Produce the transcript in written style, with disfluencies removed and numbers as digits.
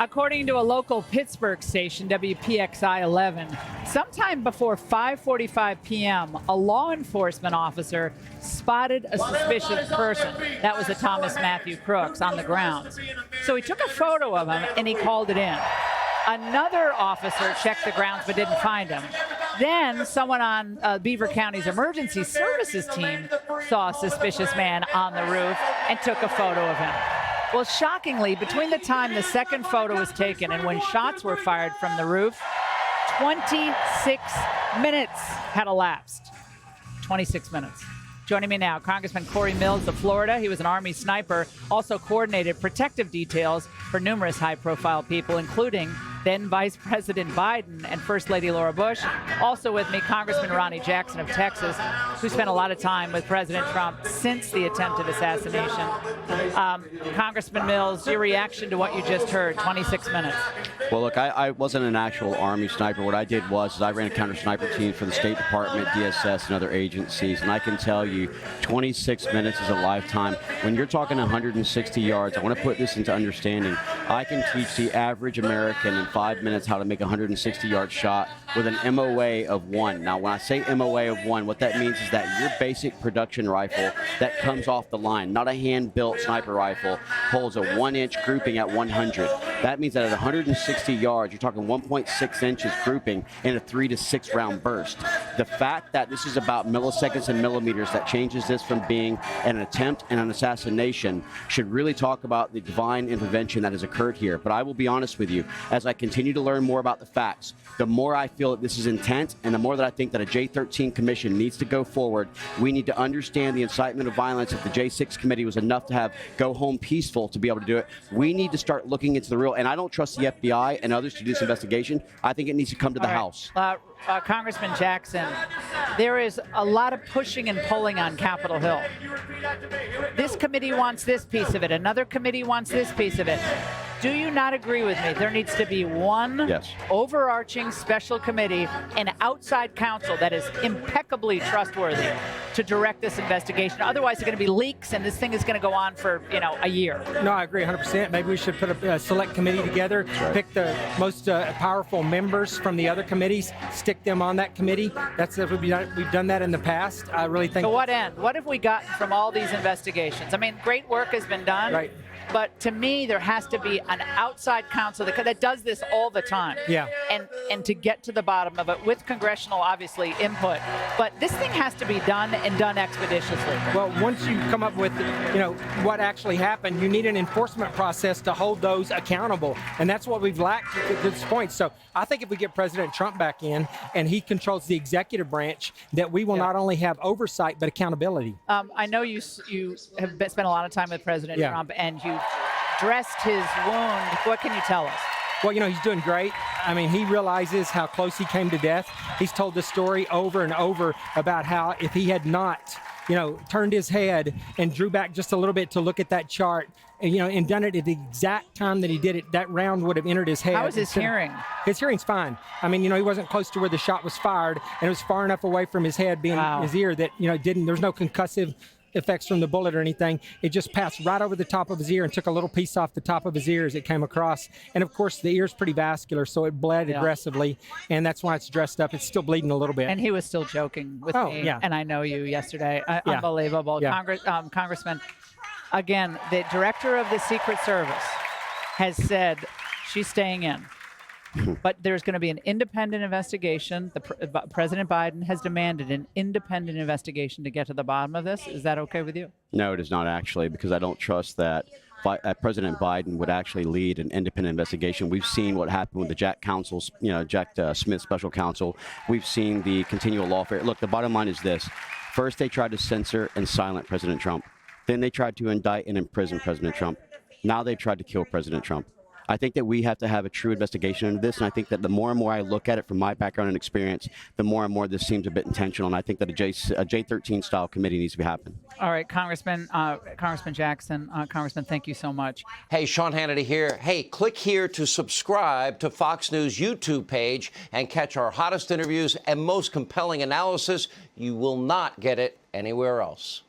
According to a local Pittsburgh station, WPXI 11, sometime before 5:45 p.m., a law enforcement officer spotted a suspicious person. That was a Thomas Matthew Crooks on the grounds. So he took a photo of him and he called it in. Another officer checked the grounds but didn't find him. Then someone on Beaver County's emergency services team saw a suspicious man on the roof and took a photo of him. Well, shockingly, between the time the second photo was taken and when shots were fired from the roof, 26 minutes had elapsed. 26 minutes. Joining me now, Congressman Cory Mills of Florida. He was an Army sniper, also coordinated protective details for numerous high-profile people, including then Vice President Biden and First Lady Laura Bush. Also with me, Congressman Ronny Jackson of Texas, who spent a lot of time with President Trump since the attempted assassination. Congressman Mills, your reaction to what you just heard, 26 minutes. Well, look, I wasn't an actual Army sniper. What I did was I ran a counter-sniper team for the State Department, DSS, and other agencies, and I can tell you 26 minutes is a lifetime. When you're talking 160 yards, I want to put this into understanding. I can teach the average American in 5 minutes how to make a 160-yard shot with an MOA of 1. Now, when I say MOA of 1, what that means is that your basic production rifle that comes off the line, not a hand-built sniper rifle, holds a 1-inch grouping at 100. That means that at 160 yards, you're talking 1.6 inches grouping in a 3 to 6 round burst. The fact that this is about milliseconds and millimeters that changes this from being an attempt and an assassination should really talk about the divine intervention that has occurred here. But I will be honest with you, as I continue to learn more about the facts, the more I feel that this is intent and the more that I think that a J13 commission needs to go forward. We need to understand the incitement of violence. If the J6 committee was enough to have go home peaceful to be able to do it, we need to start looking into the real. And I don't trust the FBI and others to do this investigation. I think it needs to come to the House. Congressman Jackson, there is a lot of pushing and pulling on Capitol Hill. This committee wants this piece of it. Another committee wants this piece of it. Do you not agree with me? There needs to be one overarching special committee and outside counsel that is impeccably trustworthy to direct this investigation. Otherwise, there are going to be leaks, and this thing is going to go on for, a year. No, I agree 100%. Maybe we should put a select committee together, pick the most powerful members from the other committees, stick them on that committee. We've done that in the past. I really think. To what end? What have we gotten from all these investigations? I mean, great work has been done. Right. But to me, there has to be an outside counsel that does this all the time. Yeah. And to get to the bottom of it with congressional, obviously, input. But this thing has to be done and done expeditiously. Well, once you come up with, what actually happened, you need an enforcement process to hold those accountable. And that's what we've lacked at this point. So I think if we get President Trump back in and he controls the executive branch, that we will not only have oversight, but accountability. I know you have spent a lot of time with President Trump, and you dressed his wound. What can you tell us? Well, he's doing great. I mean, he realizes how close he came to death. He's told the story over and over about how if he had not, turned his head and drew back just a little bit to look at that chart, and done it at the exact time that he did it, that round would have entered his head. How is his hearing? His hearing's fine. I mean, he wasn't close to where the shot was fired, and it was far enough away from his head being his ear that, there's no concussive effects from the bullet or anything. It just passed right over the top of his ear and took a little piece off the top of his ear as it came across. And of course, the ear's pretty vascular, so it bled aggressively, and that's why it's dressed up. It's still bleeding a little bit. And he was still joking with me, and I know you yesterday. Unbelievable. Congressman, again, the director of the Secret Service has said she's staying in. But there's going to be an independent investigation. President Biden has demanded an independent investigation to get to the bottom of this. Is that okay with you? No, it is not actually, because I don't trust that President Biden would actually lead an independent investigation. We've seen what happened with the Jack Smith special counsel. We've seen the continual lawfare. Look, the bottom line is this. First, they tried to censor and silence President Trump. Then they tried to indict and imprison President Trump. Now they've tried to kill President Trump. I think that we have to have a true investigation into this, and I think that the more and more I look at it from my background and experience, the more and more this seems a bit intentional, and I think that a J13-style committee needs to be happening. All right, Congressman Jackson, Congressman, thank you so much. Hey, Sean Hannity here. Hey, click here to subscribe to Fox News YouTube page and catch our hottest interviews and most compelling analysis. You will not get it anywhere else.